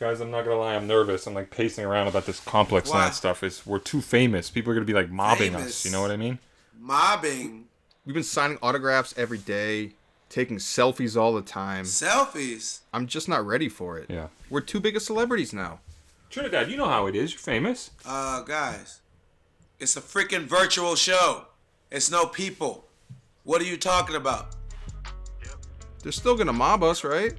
Guys, I'm not gonna lie, I'm nervous. I'm like pacing around about this complex land stuff. We're too famous. People are gonna be like mobbing us. You know what I mean? Mobbing. We've been signing autographs every day, taking selfies all the time. Selfies? I'm just not ready for it. Yeah. We're too big of celebrities now. Trinidad, you know how it is. You're famous. Guys, it's a freaking virtual show. It's no people. What are you talking about? They're still gonna mob us, right?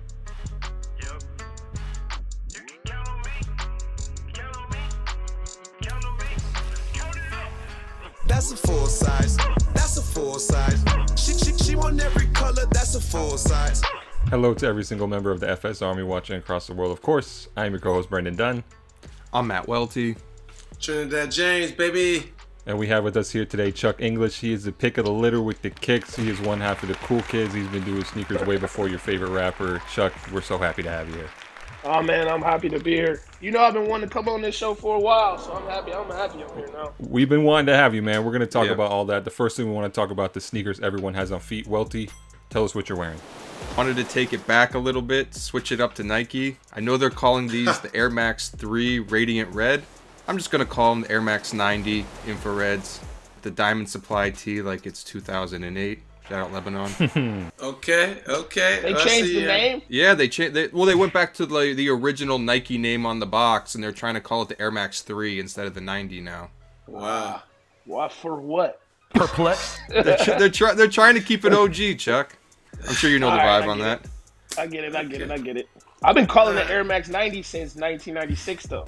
That's a full size. That's a full size. She want every color. That's a full size. Hello to every single member of the FS Army watching across the world. Of course, I am your co-host Brendan Dunne. I'm Matt Welty. Trinidad James, baby. And we have with us here today Chuck English. He is the pick of the litter with the kicks. He is one half of the cool kids. He's been doing sneakers way before your favorite rapper. Chuck, we're so happy to have you here. Oh man, I'm happy to be here. You know, I've been wanting to come on this show for a while, so I'm happy I'm here now. We've been wanting to have you, man. We're going to talk about all that. The first thing we want to talk about the sneakers everyone has on feet. Welty, tell us what you're wearing. Wanted to take it back a little bit, switch it up to Nike. I know they're calling these the Air Max 3 Radiant Red. I'm just going to call them the Air Max 90 Infrareds. The Diamond Supply tee like it's 2008. Shout out Lebanon. Okay. They changed the name? Yeah, they changed. They went back to the original Nike name on the box, and they're trying to call it the Air Max 3 instead of the 90 now. Wow. What for what? Perplexed. They're trying to keep it OG, Chuck. I'm sure you know the vibe on that. I get it. I've been calling it Air Max 90 since 1996, though.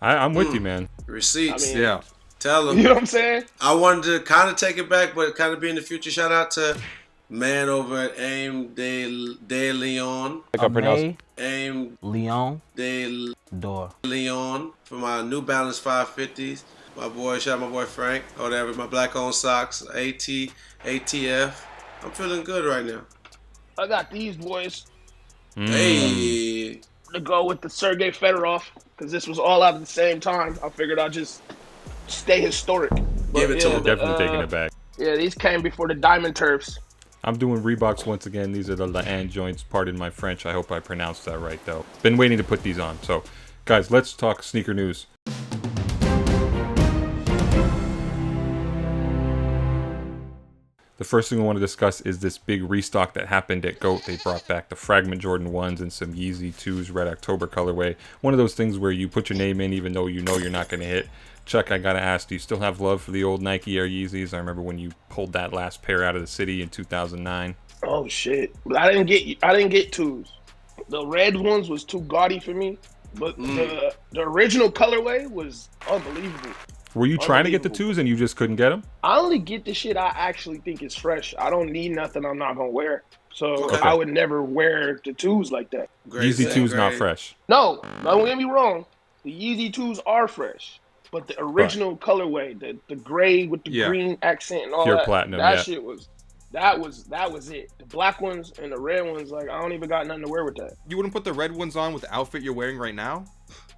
I'm with you, man. Receipts. I mean, Yeah. Tell them. You know what I'm saying? I wanted to kind of take it back, but kind of be in the future. Shout out to man over at Aim de Leon. Aim Leon de Door. Leon for my New Balance 550s. My boy, shout out my boy Frank. Oh, there with my black owned socks. ATF. I'm feeling good right now. I got these boys Hey. to go with the Sergey Fedorov, because this was all out at the same time. I figured I'd just stay historic. Give it to him. Definitely taking it back. Yeah, these came before the Diamond Turfs. I'm doing Reeboks once again. These are the Laan joints. Pardon my French. I hope I pronounced that right, though. Been waiting to put these on. So, guys, let's talk sneaker news. The first thing we want to discuss is this big restock that happened at GOAT. They brought back the Fragment Jordan 1s and some Yeezy 2s Red October colorway. One of those things where you put your name in even though you know you're not going to hit. Chuck, I got to ask, do you still have love for the old Nike Air Yeezys? I remember when you pulled that last pair out of the city in 2009. Oh shit! I didn't get twos. The red ones was too gaudy for me, but the original colorway was unbelievable. Were you trying to get the 2s and you just couldn't get them? I only get the shit I actually think is fresh. I don't need nothing I'm not gonna wear. So Okay. I would never wear the 2s like that. Yeezy 2's not fresh. No, don't get me wrong. The Yeezy 2s are fresh. But the original colorway, the gray with the green accent and all Pure that, platinum, shit was that was it. The black ones and the red ones, like I don't even got nothing to wear with that. You wouldn't put the red ones on with the outfit you're wearing right now?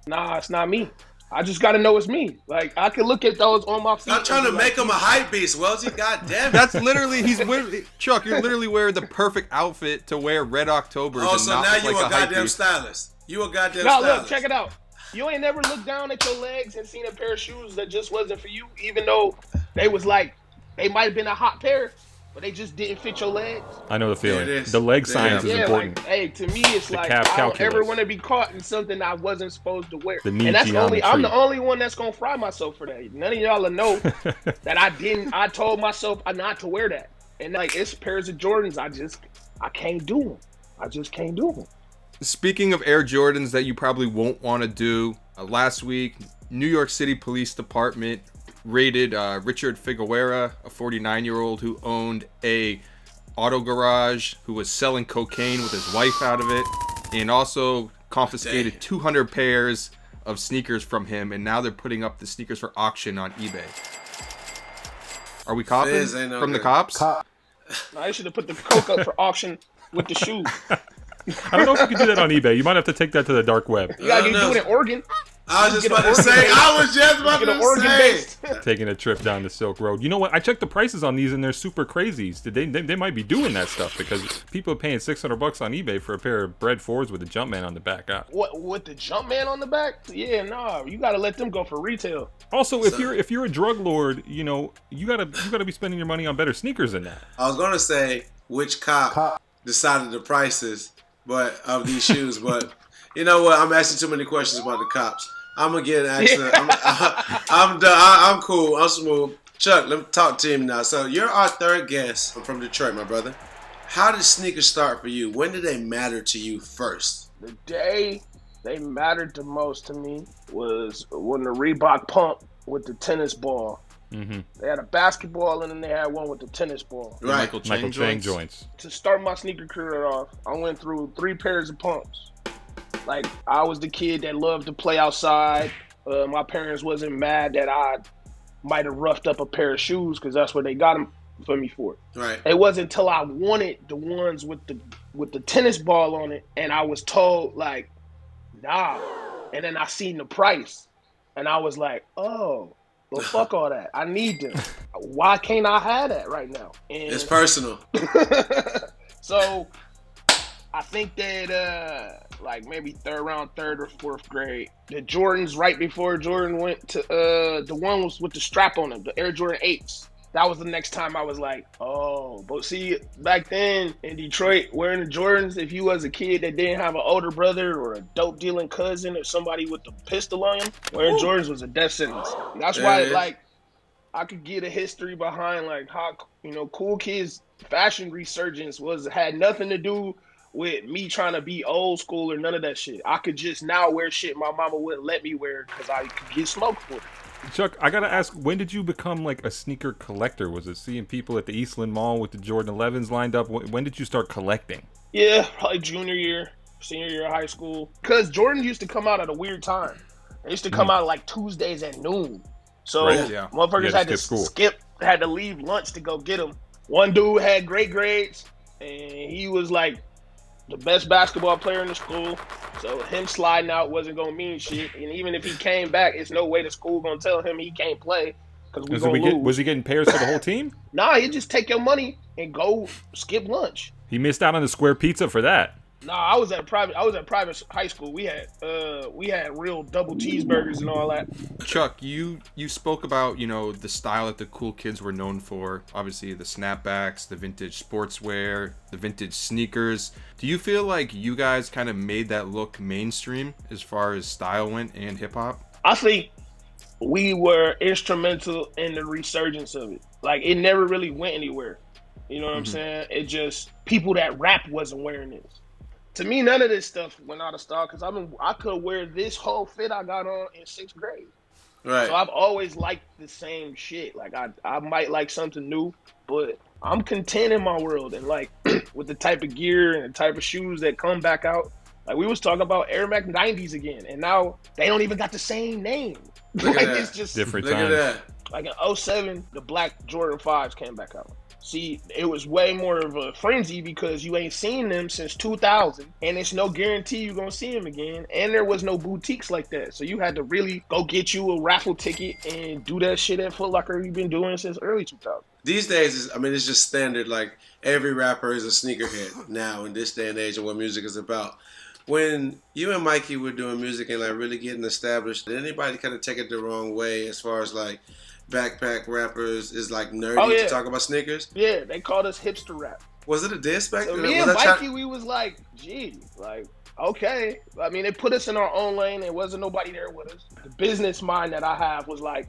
Nah, it's not me. I just gotta know it's me. Like I can look at those on my feet. Stop trying to make him a hype beast, Welty. God damn it. That's literally Chuck. You're literally wearing the perfect outfit to wear Red Octobers. Oh, and so not now look you like a hype goddamn beast. stylist. You a goddamn No, stylist. look, check it out. You ain't never looked down at your legs and seen a pair of shoes that just wasn't for you, even though they was like they might have been a hot pair, but they just didn't fit your legs. I know the feeling. It is. The leg science is Yeah, important. like, hey, to me, it's like calf I don't calculus. ever want to be caught in something I wasn't supposed to wear. The knee And that's geometry. I'm the only one that's gonna fry myself for that. None of y'all will know that I didn't. I told myself not to wear that. And like it's pairs of Jordans, I can't do them. I just can't do them. Speaking of Air Jordans that you probably won't want to do, last week, New York City Police Department raided Richard Figueroa, a 49-year-old who owned a auto garage, who was selling cocaine with his wife out of it, and also confiscated 200 pairs of sneakers from him, and now they're putting up the sneakers for auction on eBay. Are we copping Fizz ain't no from the good. cops? I should have put the coke up for auction with the shoes. I don't know if you can do that on eBay. You might have to take that to the dark web. You gotta No. do it in Oregon. I was just Get about an to say. Oregon I was just about Get an to Oregon say. based. Taking a trip down the Silk Road. You know what? I checked the prices on these and they're super crazy. They might be doing that stuff because people are paying $600 on eBay for a pair of Bred 4s with a Jumpman on the back. What with the Jumpman on the back? Yeah, nah. You gotta let them go for retail. Also, if you're a drug lord, you know you gotta be spending your money on better sneakers than that. I was gonna say which cop decided the prices, but of these shoes. But you know what? I'm asking too many questions about the cops. I'm gonna get an answer. I'm done. I'm cool. I'm smooth. Chuck, let me talk to him now. So you're our third guest from Detroit, my brother. How did sneakers start for you? When did they matter to you first? The day they mattered the most to me was when the Reebok pump with the tennis ball. Mm-hmm. They had a basketball and then they had one with the tennis ball. The Right. Michael Chang joints. To start my sneaker career off, I went through 3 pairs of pumps. Like, I was the kid that loved to play outside. My parents wasn't mad that I might have roughed up a pair of shoes because that's what they got them for me for. Right. It wasn't until I wanted the ones with the tennis ball on it, and I was told like, nah. And then I seen the price, and I was like, oh, well, fuck all that. I need them. Why can't I have that right now? And It's personal. so I think that like maybe third or fourth grade, the Jordans right before Jordan went to the one was with the strap on them, the Air Jordan 8s. That was the next time I was like, oh. But see, back then in Detroit, wearing the Jordans, if you was a kid that didn't have an older brother or a dope dealing cousin or somebody with a pistol on him, wearing Jordans was a death sentence. That's why, like, I could get a history behind like how, you know, cool kids fashion resurgence had nothing to do with me trying to be old school or none of that shit. I could just now wear shit my mama wouldn't let me wear because I could get smoked for it. Chuck, I gotta ask, when did you become like a sneaker collector? Was it seeing people at the Eastland Mall with the Jordan 11s lined up? When did you start collecting? Yeah, probably senior year of high school. Because Jordan used to come out at a weird time. They used to come out like Tuesdays at noon. So Right, yeah. motherfuckers had to had to leave lunch to go get them. One dude had great grades, and he was like the best basketball player in the school. So him sliding out wasn't gonna mean shit. And even if he came back, it's no way the school gonna tell him he can't play because we gonna lose. Was he getting pairs for the whole team? Nah, he'd just take your money and go skip lunch. He missed out on the square pizza for that. Nah, I was at private high school. We had real double cheeseburgers and all that. Chuck, you spoke about, you know, the style that the cool kids were known for. Obviously, the snapbacks, the vintage sportswear, the vintage sneakers. Do you feel like you guys kind of made that look mainstream as far as style went and hip hop? I think we were instrumental in the resurgence of it. Like, it never really went anywhere. You know what I'm saying? It just, people that rap wasn't wearing this. To me, none of this stuff went out of style because I could wear this whole fit I got on in 6th grade. Right. So I've always liked the same shit. Like I might like something new, but I'm content in my world. And like with the type of gear and the type of shoes that come back out, like we was talking about Air Max 90s again, and now they don't even got the same name. Look at that. It's just Different Look times. at that. like in 07, the black Jordan 5s came back out. See, it was way more of a frenzy because you ain't seen them since 2000, and it's no guarantee you're going to see them again, and there was no boutiques like that. So you had to really go get you a raffle ticket and do that shit at Foot Locker you've been doing since early 2000. These days, it's just standard. Like, every rapper is a sneakerhead now in this day and age of what music is about. When you and Mikey were doing music and like really getting established, did anybody kind of take it the wrong way as far as like backpack rappers is like nerdy to talk about sneakers? Yeah, they called us hipster rap. Was it a diss back So then? me and Mikey, we was like, gee, like, okay. I mean, they put us in our own lane. There wasn't nobody there with us. The business mind that I have was like,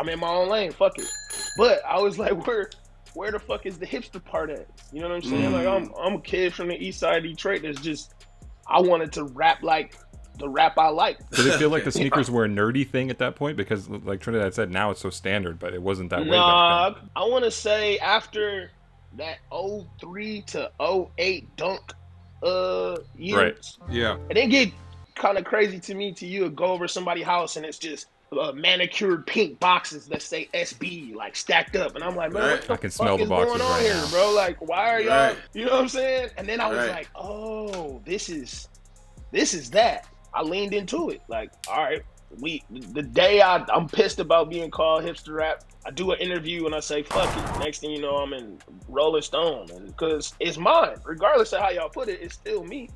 I'm in my own lane, fuck it. But I was like, where the fuck is the hipster part at? You know what I'm saying? Like, I'm a kid from the east side of Detroit that's just, I wanted to rap like the rap I like. Did it feel like the sneakers were a nerdy thing at that point? Because like Trinidad said, now it's so standard, but it wasn't that way back then. I want to say after that 03 to 08 dunk years, Right. Yeah. it didn't get kind of crazy to me to you go over somebody's house and it's just manicured pink boxes that say SB like stacked up, and I'm like, man, Right. what the I can fuck smell the is boxes going on right here, now. bro? Like, why are y'all? Right. You know what I'm saying? And then I was Right. like, oh, this is that. I leaned into it. Like, all right, the day I'm pissed about being called hipster rap, I do an interview and I say fuck it. Next thing you know, I'm in Rolling Stone, and because it's mine, regardless of how y'all put it, it's still me.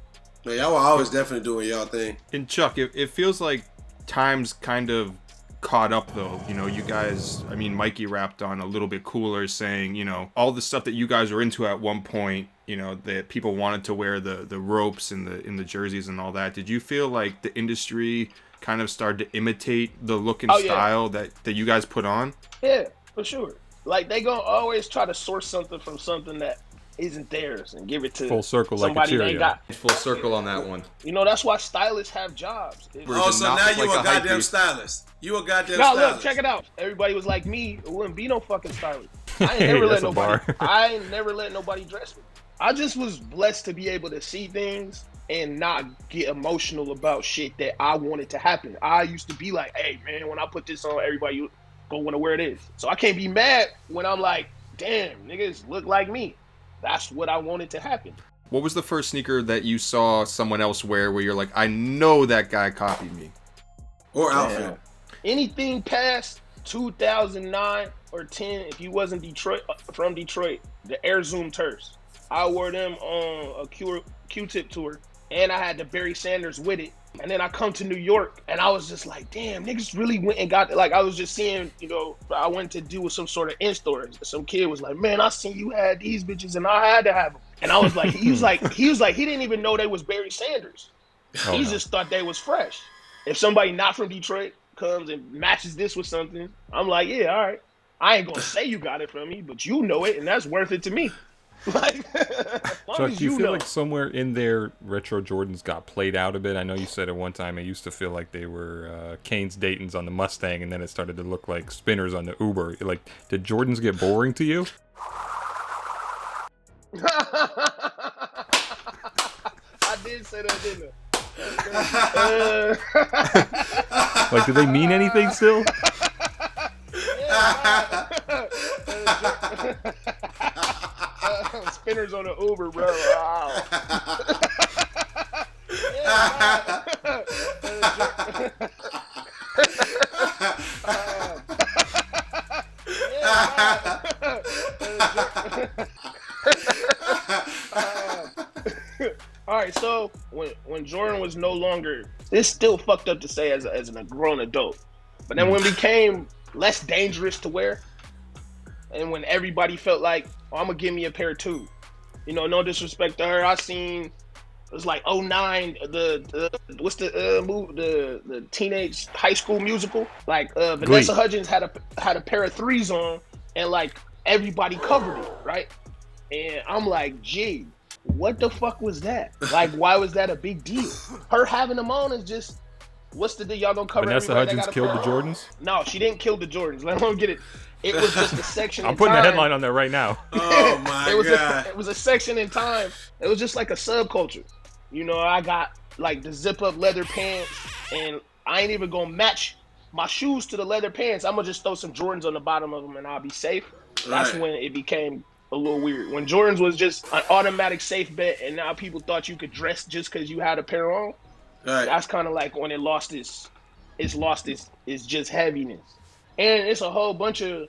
Man, y'all were always definitely doing y'all thing. And Chuck, it feels like times kind of caught up though. You know, you guys, I mean, Mikey rapped on A Little Bit Cooler saying, you know, all the stuff that you guys were into at one point, you know, that people wanted to wear the ropes and the jerseys and all that. Did you feel like the industry kind of started to imitate the look and style that you guys put on? Yeah, for sure. Like, they gonna always try to source something from something that isn't theirs and give it to full circle somebody like a they got. Full circle on that one. You know, that's why stylists have jobs. Oh, so now you a goddamn stylist. You a goddamn no, stylist. Look, check it out. Everybody was like me. It wouldn't be no fucking stylist. I ain't never let nobody. I ain't never let nobody dress me. I just was blessed to be able to see things and not get emotional about shit that I wanted to happen. I used to be like, hey man, when I put this on, everybody gonna want to wear this. So I can't be mad when I'm like, damn, niggas look like me. That's what I wanted to happen. What was the first sneaker that you saw someone else wear where you're like, I know that guy copied me? Or outfit. Anything past 2009 or 10, if you wasn't from Detroit, the Air Zoom Turfs. I wore them on a Q-Tip tour, and I had the Barry Sanders with it. And then I come to New York, and I was just like, damn, niggas really went and got, like, I was just seeing, you know, I went to do some sort of in-store. Some kid was like, man, I seen you had these bitches, and I had to have them. And I was like, he was like, he didn't even know they was Barry Sanders. He just thought they was fresh. If somebody not from Detroit comes and matches this with something, I'm like, yeah, all right. I ain't gonna say you got it from me, but you know it, and that's worth it to me. Like, Chuck, do you feel like somewhere in there retro Jordans got played out a bit? I know you said at one time it used to feel like they were Kane's Dayton's on the Mustang, and then it started to look like Spinners on the Uber. Like, did Jordans get boring to you? I did say that, didn't I? Like, do they mean anything still? Spinners on the Uber, bro. Wow. All right, so when Jordan was no longer, it's still fucked up to say as a grown adult, but then when it became less dangerous to wear, and when everybody felt like, oh, I'm gonna give me a pair too, you know, no disrespect to her. I seen it was like 09, what's the teenage high school musical, like Vanessa Hudgens had a pair of threes on, and like everybody covered it, right? And I'm like, gee, what the fuck was that? Like, why was that a big deal? Her having them on is just, what's the deal? Y'all gonna cover Vanessa Hudgens killed the Jordans? No, she didn't kill the Jordans. Let me get it. It was just a section I'm putting a headline on there right now. Oh my God. It was a section in time. It was just like a subculture. You know, I got like the zip up leather pants, and I ain't even gonna match my shoes to the leather pants. I'm gonna just throw some Jordans on the bottom of them and I'll be safe. That's when it became a little weird. When Jordans was just an automatic safe bet, and now people thought you could dress just because you had a pair on. Right. That's kind of like when it lost its just heaviness. And it's a whole bunch of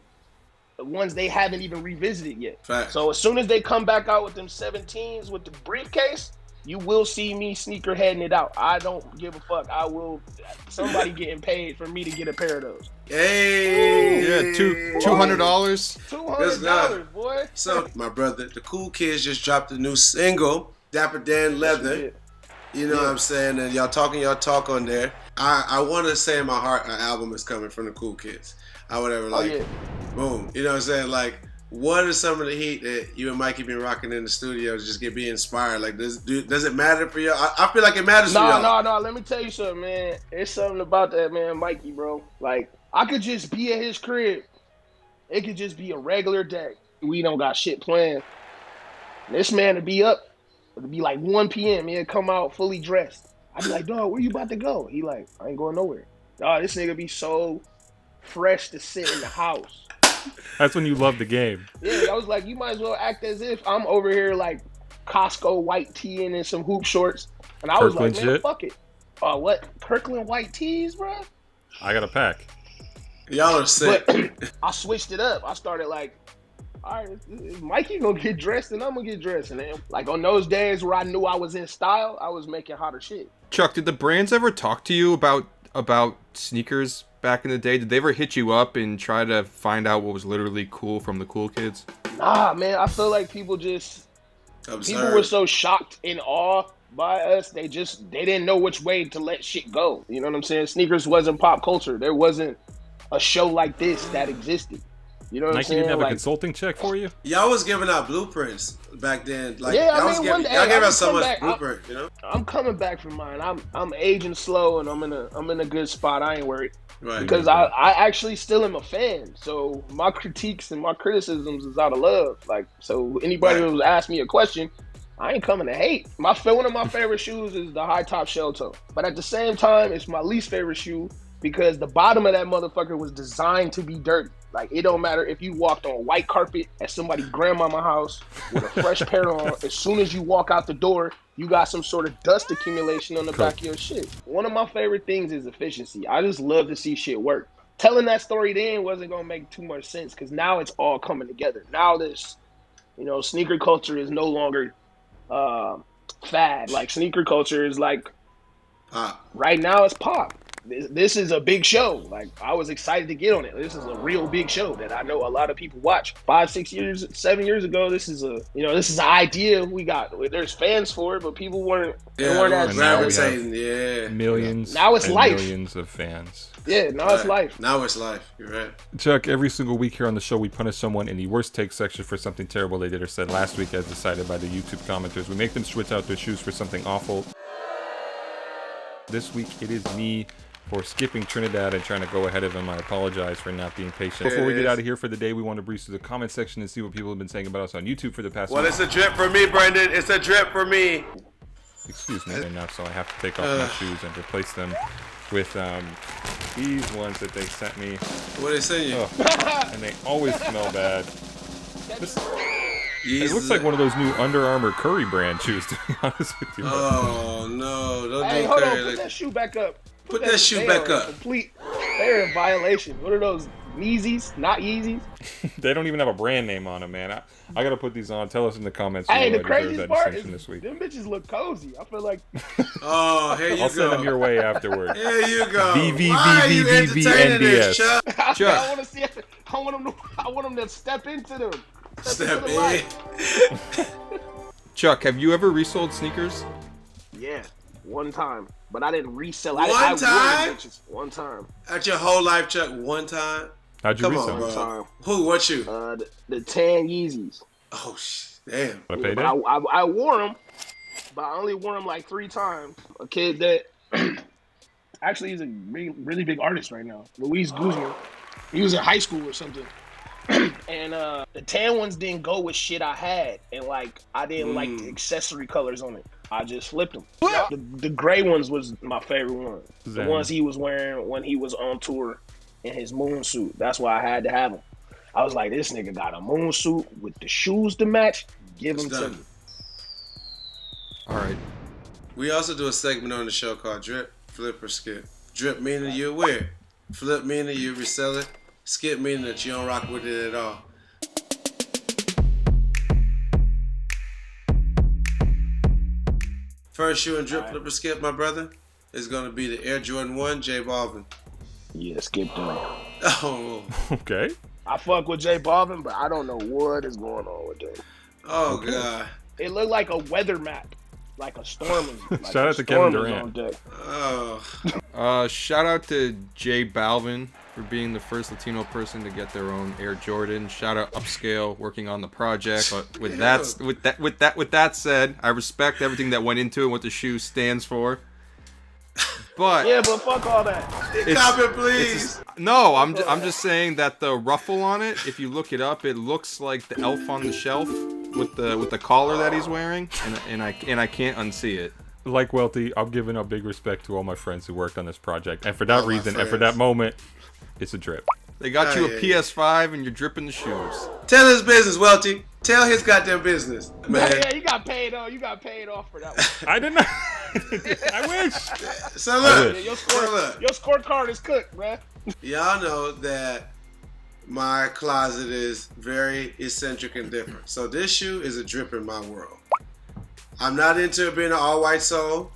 ones they haven't even revisited yet. Fact. So as soon as they come back out with them 17s with the briefcase, you will see me sneakerheading it out. I don't give a fuck. I will. Somebody getting paid for me to get a pair of those. Hey. Yeah, $200. $200, boy. So my brother, the Cool Kids just dropped a new single, Dapper Dan Leather. You know what I'm saying? And y'all talking y'all talk on there. I want to say in my heart an album is coming from the Cool Kids. I whatever, like, boom. You know what I'm saying? Like, what is some of the heat that you and Mikey been rocking in the studio to just be inspired? Like, does it matter for y'all? I feel like it matters for y'all. No. Let me tell you something, man. It's something about that, man, Mikey, bro. Like, I could just be at his crib. It could just be a regular day. We don't got shit planned. This man would be up. It'd be like 1 p.m. He'd come out fully dressed. I'd be like, dog, where you about to go? He like, I ain't going nowhere. Dog, this nigga be so fresh to sit in the house. That's when you love the game. Yeah, I was like, you might as well act as if I'm over here like Costco white tee and some hoop shorts. And I was Kirkland like, man, shit? fuck it. What? Kirkland white tees, bro? I got a pack. Y'all are sick. But I switched it up. I started like, all right, if Mikey gonna get dressed, and I'm gonna get dressed. And then, like on those days where I knew I was in style, I was making hotter shit. Chuck, did the brands ever talk to you about sneakers back in the day? Did they ever hit you up and try to find out what was literally cool from the cool kids? Nah, man, I feel like people were so shocked in awe by us. They didn't know which way to let shit go. You know what I'm saying? Sneakers wasn't pop culture. There wasn't a show like this that existed. You know what I'm saying? Nike didn't have like, a consulting check for you? Y'all was giving out blueprints back then. Like, yeah, y'all gave out so much blueprint, you know? I'm coming back from mine. I'm aging slow, and I'm in a good spot. I ain't worried. Right. Because I actually still am a fan. So my critiques and my criticisms is out of love. Like, so anybody who was asking me a question, I ain't coming to hate. One of my favorite shoes is the high top shell toe. But at the same time, it's my least favorite shoe because the bottom of that motherfucker was designed to be dirty. Like, it don't matter if you walked on white carpet at somebody's grandmama house with a fresh pair on. As soon as you walk out the door, you got some sort of dust accumulation on the back of your shit. One of my favorite things is efficiency. I just love to see shit work. Telling that story then wasn't going to make too much sense because now it's all coming together. Now this, sneaker culture is no longer fad. Like, sneaker culture is like, right now it's pop. This is a big show. Like, I was excited to get on it. This is a real big show that I know a lot of people watch. 5, 6 years, 7 years ago, this is an idea we got. There's fans for it, but people weren't as gravitating. Yeah, millions. Now it's life. Millions of fans. Yeah, now it's life. Now it's life. You're right. Chuck, every single week here on the show, we punish someone in the worst take section for something terrible they did or said last week, as decided by the YouTube commenters. We make them switch out their shoes for something awful. This week, it is me for skipping Trinidad and trying to go ahead of him. I apologize for not being patient. Before we get out of here for the day, we want to breeze through the comment section and see what people have been saying about us on YouTube for the past week. It's a drip for me, Brendan. It's a drip for me. Excuse me right now, so I have to take off my shoes and replace them with these ones that they sent me. What they sent you? And they always smell bad. It looks like one of those new Under Armour Curry brand shoes, to be honest with you. Oh, no. Don't do hold Curry. Put that shoe back up. Put that shoe back up. They're in violation. What are those? Yeezys? Not Yeezys? They don't even have a brand name on them, man. I gotta put these on. Tell us in the comments. Hey, the craziest part is this week. Them bitches look cozy. I feel like. Oh, here you go. I'll send them your way afterward. Here you go. VVVVVNDS. I want to see. I want them to step into them. Step in. Chuck, have you ever resold sneakers? Yeah, one time. But I didn't resell. One time? One time. At your whole life, Chuck, one time? How'd you resell? One time. Who? What shoe? The tan Yeezys. Oh, damn. I wore them, but I only wore them like 3 times. A kid that actually is a really big artist right now, Luis Guzman. He was in high school or something. And the tan ones didn't go with shit I had, and like I didn't like the accessory colors on it. I just flipped them. The gray ones was my favorite one. The ones he was wearing when he was on tour in his moon suit. That's why I had to have them. I was like, this nigga got a moon suit with the shoes to match. Give them to me. All right. We also do a segment on the show called Drip, Flip, or Skip. Drip meaning you wear. Flip meaning you resell it. Skip meaning that you don't rock with it at all. First shoe and drip, flip, or skip, my brother, is going to be the Air Jordan 1 J Balvin. Yeah, skip them. Oh. Okay. I fuck with J Balvin, but I don't know what is going on with them. Oh, okay. God. It looked like a weather map. Like a storm. Like shout out to Kevin Durant. Oh. Shout out to J Balvin for being the first Latino person to get their own Air Jordan. Shout out Upscale working on the project. But with that said, I respect everything that went into it, what the shoe stands for. But yeah, but fuck all that. Stop it, please. I'm just saying that the ruffle on it, if you look it up, it looks like the elf on the shelf with the collar that he's wearing, and I can't unsee it. Like Welty, I'm giving a big respect to all my friends who worked on this project, and for that reason, and for that moment, it's a drip. They got you a yeah. PS5 and you're dripping the shoes. Tell his business, Welty. Tell his goddamn business, man. Yeah, you got paid off. You got paid off for that one. I did not. I wish. So look, Yeah, your look. scorecard is cooked, bruh. Y'all know that my closet is very eccentric and different. So this shoe is a drip in my world. I'm not into it being an all-white sole.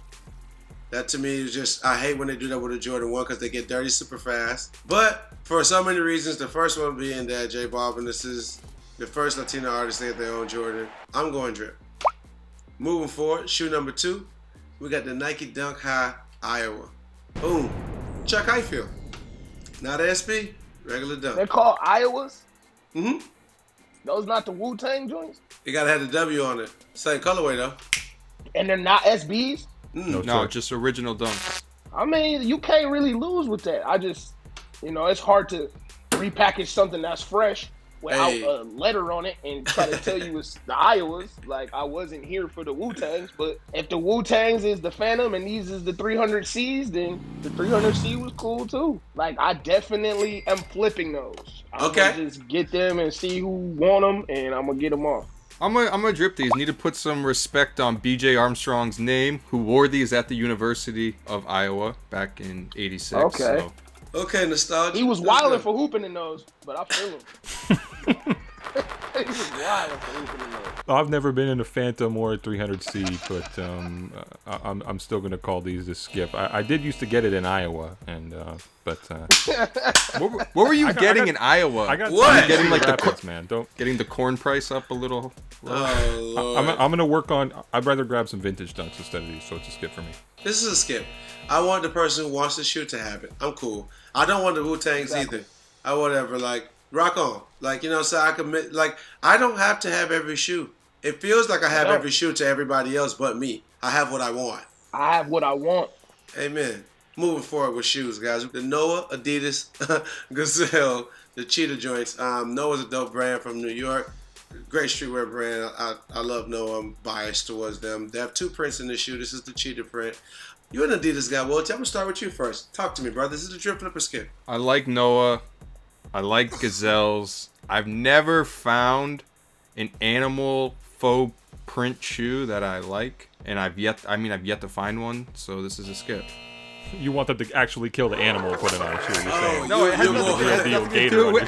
That to me is just, I hate when they do that with a Jordan 1 because they get dirty super fast. But for so many reasons, the first one being that J Balvin, this is the first Latino artist to get their own Jordan. I'm going drip. Moving forward, shoe number 2, we got the Nike Dunk High Iowa. Boom. Chuck, how you feel? Not SB, regular dunk. They're called Iowas. Mm-hmm. Those not the Wu-Tang joints? You gotta have the W on it. Same colorway though. And they're not SBs? No, just original dunks. I mean, you can't really lose with that. I just, it's hard to repackage something that's fresh without a letter on it and try to tell you it's the Iowas. Like, I wasn't here for the Wu-Tangs, but if the Wu-Tangs is the Phantom and these is the 300Cs, then the 300C was cool too. Like, I definitely am flipping those. I'm gonna just get them and see who want them, and I'm gonna get them off. I'm gonna drip these. Need to put some respect on B.J. Armstrong's name, who wore these at the University of Iowa back in '86. Okay. So. Okay, nostalgia. He was wilding for hooping in those, but I feel him. He was wilding for hooping in those. I've never been in a Phantom or a 300C, but I'm still gonna call these the skip. I did used to get it in Iowa, and what were you getting in Iowa? I got What? getting like the man. Don't getting the corn price up a little. Oh, Lord. I'm gonna work on. I'd rather grab some vintage dunks instead of these, so it's a skip for me. This is a skip. I want the person who wants the shoe to have it. I'm cool. I don't want the Wu-Tangs either. I whatever, like, rock on. Like, so I commit, like, I don't have to have every shoe. It feels like I have every shoe to everybody else but me. I have what I want. I have what I want. Amen. Moving forward with shoes, guys. The Noah Adidas Gazelle, the cheetah joints. Noah's a dope brand from New York. Great streetwear brand. I love Noah. I'm biased towards them. They have 2 prints in this shoe. This is the cheetah print. You're an Adidas guy, Welty. I'm going to start with you first. Talk to me, brother. This is the drip flipper skip. I like Noah. I like gazelles. I've never found an animal faux print shoe that I like, and I've yet to find one. So this is a skip. You want them to actually kill the animal and put it on a shoe. You're saying No, it has nothing to do with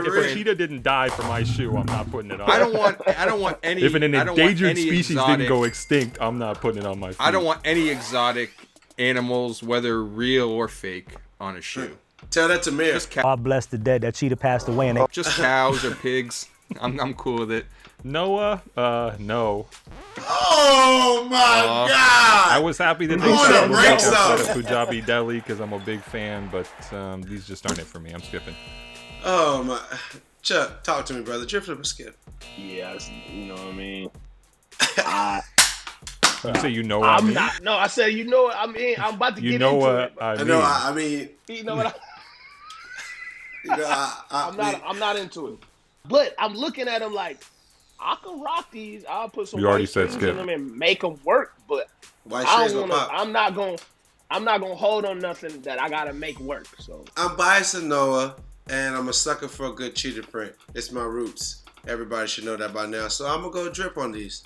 if a cheetah didn't die for my shoe, I'm not putting it on. I don't want any. If an I don't want endangered any species exotic, didn't go extinct, I'm not putting it on my feet. I don't want any exotic animals, whether real or fake, on a shoe. Tell that to Mir. God bless the dead. That cheetah passed away, and Just cows or pigs. I'm cool with it. Noah, no. Oh my God! I was happy that they What a break set zone. up Punjabi Delhi because I'm a big fan, but these just aren't it for me. I'm skipping. Oh my. Chuck, talk to me, brother. Drip flipper skip. Yeah, you know what I mean. You say you know what I'm I mean? not. No, I said you know what I mean. I'm about to You get know into what it. I I mean? know. I mean, You know what? I'm not into it. But I'm looking at them like I can rock these. I'll put some You already white said shoes skip. in them and make them work. But White I shades don't no want to. pop. I'm not gonna hold on nothing that I gotta make work. So I'm biased to Noah, and I'm a sucker for a good cheetah print. It's my roots. Everybody should know that by now. So I'm gonna go drip on these.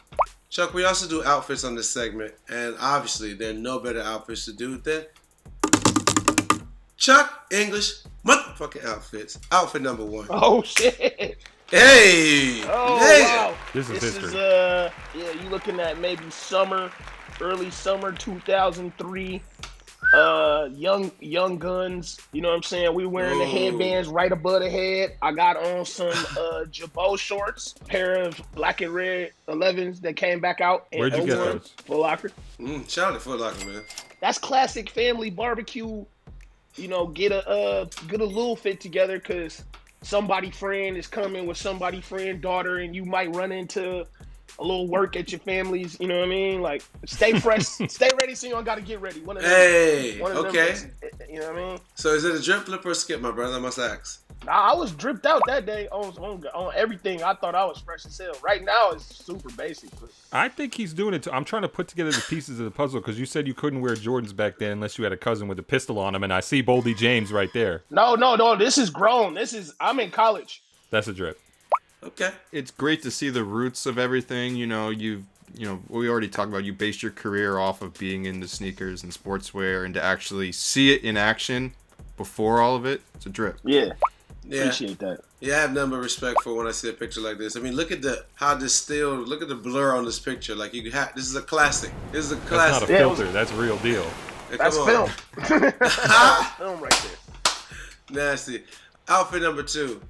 Chuck, we also do outfits on this segment, and obviously there are no better outfits to do than Chuck English motherfucking outfits. Outfit number 1. oh shit. Hey! Oh hey! wow. This is history. Yeah, you looking at maybe early summer 2003. Young Guns, you know what I'm saying? We wearing the headbands right above the head. I got on some Jabot shorts, pair of black and red 11s that came back out. Where'd you get those? Foot Locker. Shout out to Foot Locker, man. That's classic family barbecue. Get a little fit together because somebody friend is coming with somebody friend daughter, and you might run into a little work at your family's. You know what I mean? Like, stay fresh, stay ready, so you don't got to get ready. Hey, one of them okay. is, you know what I mean? So is it a drip flip or a skip, my brother? I must ask. Nah, I was dripped out that day on everything. I thought I was fresh as hell. Right now, it's super basic. But I think he's doing it too. I'm trying to put together the pieces of the puzzle because you said you couldn't wear Jordans back then unless you had a cousin with a pistol on him, and I see Boldy James right there. no. This is grown. I'm in college. That's a drip. Okay. It's great to see the roots of everything. We already talked about you based your career off of being into sneakers and sportswear, and to actually see it in action before all of it, it's a drip. Yeah. Yeah. Appreciate that. Yeah, I have none but respect for when I see a picture like this. I mean, look at how distilled. Look at the blur on this picture. Like this is a classic. This is a That's classic. not a filter. That's real deal. Hey, That's come film. on. That's film right there. Nasty. Outfit number 2.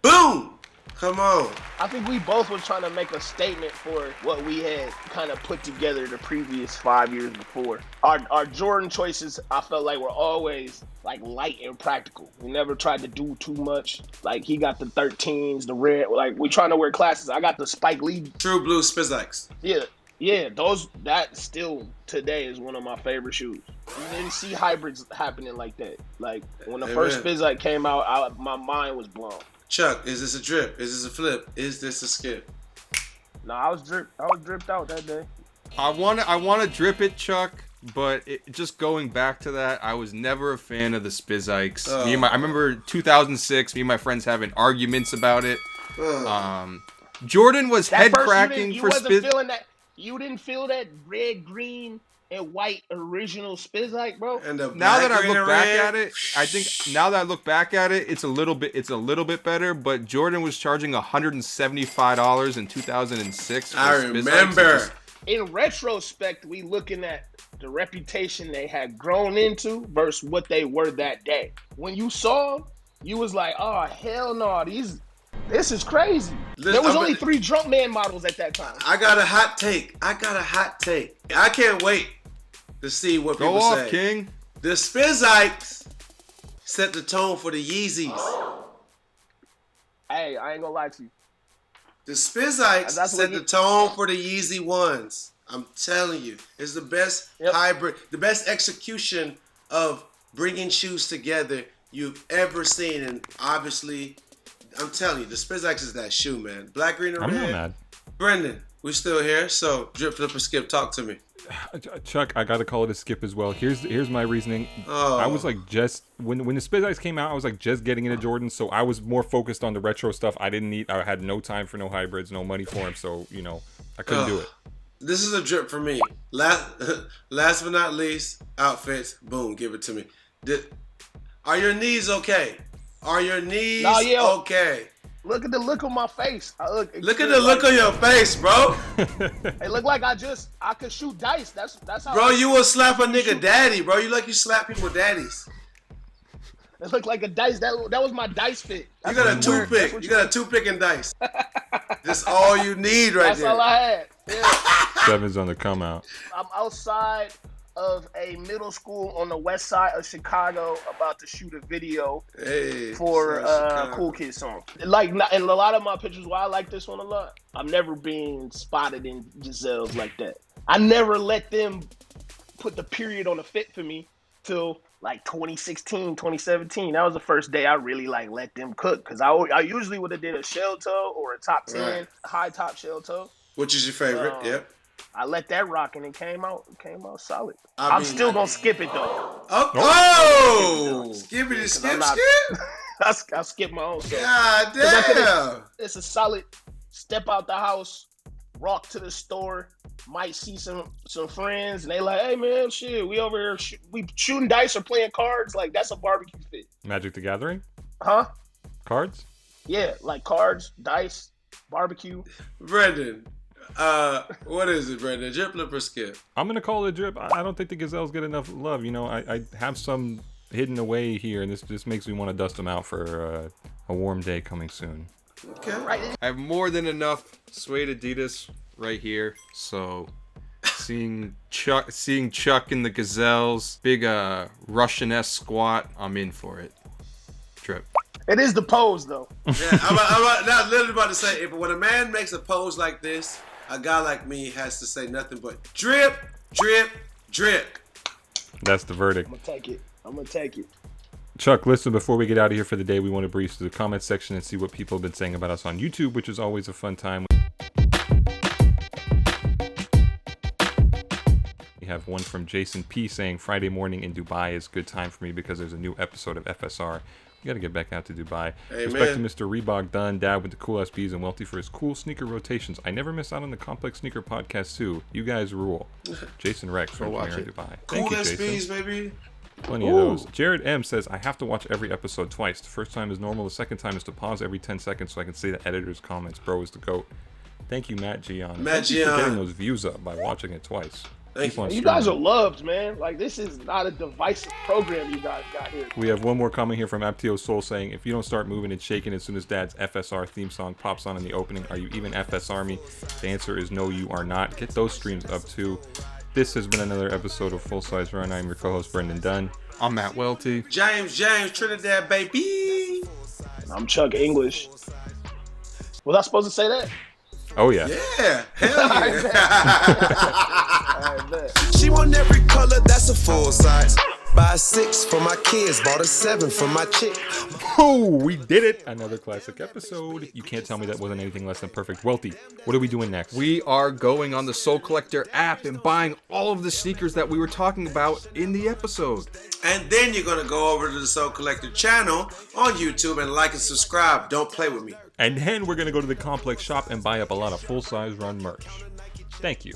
Boom. Come on. I think we both were trying to make a statement for what we had kind of put together the previous 5 years before. Our Jordan choices, I felt like were always like light and practical. We never tried to do too much. Like he got the 13s, the red. Like we trying to wear classics. I got the Spike Lee. True Blue Spizikes. Yeah. That still today is one of my favorite shoes. You didn't see hybrids happening like that. Like when the first Spizike came out, my mind was blown. Chuck, is this a drip? Is this a flip? Is this a skip? No, I was dripped out that day. I want to drip it, Chuck, but just going back to that, I was never a fan of the Spizikes. I remember 2006, me and my friends having arguments about it. Jordan was head cracking for Spizikes. You didn't feel that red, green, and white original Spizike, bro. And the Now that I black, look green, back and red. at it, I think it's a little bit better. But Jordan was charging $175 in 2006. For I Spizikes. remember. In retrospect, we looking at the reputation they had grown into versus what they were that day. When you saw them, you was like, oh, hell no, this is crazy. There was only 3 drunk man models at that time. I got a hot take. I can't wait to see what people say. Go off, King. The Spizikes set the tone for the Yeezys. Hey, I ain't gonna lie to you. The Spizikes That's set what the tone for the Yeezy ones. I'm telling you. It's the best hybrid, the best execution of bringing shoes together you've ever seen. And obviously, I'm telling you, the Spizikes is that shoe, man. Black, green, and red. I'm not mad. Brendan, we're still here. So, drip, flip, or skip. Talk to me. Chuck, I gotta call it a skip as well. Here's my reasoning. I was like just when the Spizikes came out, I was like just getting into Jordan, so I was more focused on the retro stuff. I had no time for no hybrids, no money for them, so I couldn't do it. This is a drip for me. Last but not least, outfits. Boom, give it to me. Are your knees okay? Are your knees okay? Look at the look on my face. Look at the look on your face, bro. It look like I could shoot dice. That's how. Bro, you will slap a nigga daddy, bro. You like you slap people with daddies. It looked like a dice. That was my dice fit. You got a toothpick. You got a toothpick and dice. That's all you need right there. That's all I had. Yeah. Seven's on the come out. I'm outside of a middle school on the west side of Chicago about to shoot a video for a Cool Kids song. Like, and a lot of my pictures, why I like this one a lot, I'm never being spotted in gazelles like that. I never let them put the period on a fit for me till like 2016, 2017. That was the first day I really like let them cook, because I usually would have did a shell toe or a top 10 high top shell toe. Which is your favorite? Yep. I let that rock and it came out solid. I'm still gonna skip it though. Skippity skip. I skip my own stuff. God damn. It's a solid step out the house, walk to the store, might see some friends, and they like, hey man, shit, we over here, we shooting dice or playing cards. Like, that's a barbecue fit. Magic the Gathering? Huh? Cards? Yeah, like cards, dice, barbecue. Brendan. What is it, Brendan? Drip, flip, or skip? I'm gonna call it a drip. I don't think the gazelles get enough love. I have some hidden away here, and this just makes me want to dust them out for a warm day coming soon. Okay. I have more than enough suede Adidas right here, so seeing Chuck in the gazelles, big Russian-esque squat, I'm in for it. Drip. It is the pose though. Yeah, I'm literally about to say, if when a man makes a pose like this, a guy like me has to say nothing but drip, drip, drip. That's the verdict. I'm gonna take it. Chuck, listen, before we get out of here for the day, we want to breeze through the comment section and see what people have been saying about us on YouTube, which is always a fun time. We have one from Jason P saying, Friday morning in Dubai is a good time for me because there's a new episode of FSR. We got to get back out to Dubai. Hey, Respect to man. Mr. Reebok Dunn, Dad with the cool SBs, and Welty for his cool sneaker rotations. I never miss out on the Complex Sneaker Podcast, too. You guys rule. Jason Rex from watch here in it. Dubai. Cool Thank you, Jason. SBs, baby. Plenty of those. Jared M says, I have to watch every episode twice. The first time is normal. The second time is to pause every 10 seconds so I can see the editor's comments. Bro is the GOAT. Thank you, Matt Gian. Matt Thank you for Gian. getting those views up by watching it twice. Thank Keep on You guys are streaming. loved, man. Like, this is not a divisive program you guys got here. We have one more comment here from Aptio Soul saying, if you don't start moving and shaking as soon as Dad's FSR theme song pops on in the opening, are you even FS Army? The answer is no, you are not. Get those streams up too. This has been another episode of Full Size Run. I'm your co-host, Brendan Dunne. I'm Matt Welty. James, Trinidad, baby. And I'm Chuck English. Was I supposed to say that? Oh, yeah. Yeah, hell yeah. All right, bet. She want every color, that's a full size. Buy a 6 for my kids, bought a 7 for my chick. Oh, we did it. Another classic episode. You can't tell me that wasn't anything less than perfect. Welty, what are we doing next? We are going on the Soul Collector app and buying all of the sneakers that we were talking about in the episode. And then you're going to go over to the Soul Collector channel on YouTube and like and subscribe. Don't play with me. And then we're going to go to the Complex shop and buy up a lot of Full Size Run merch. Thank you.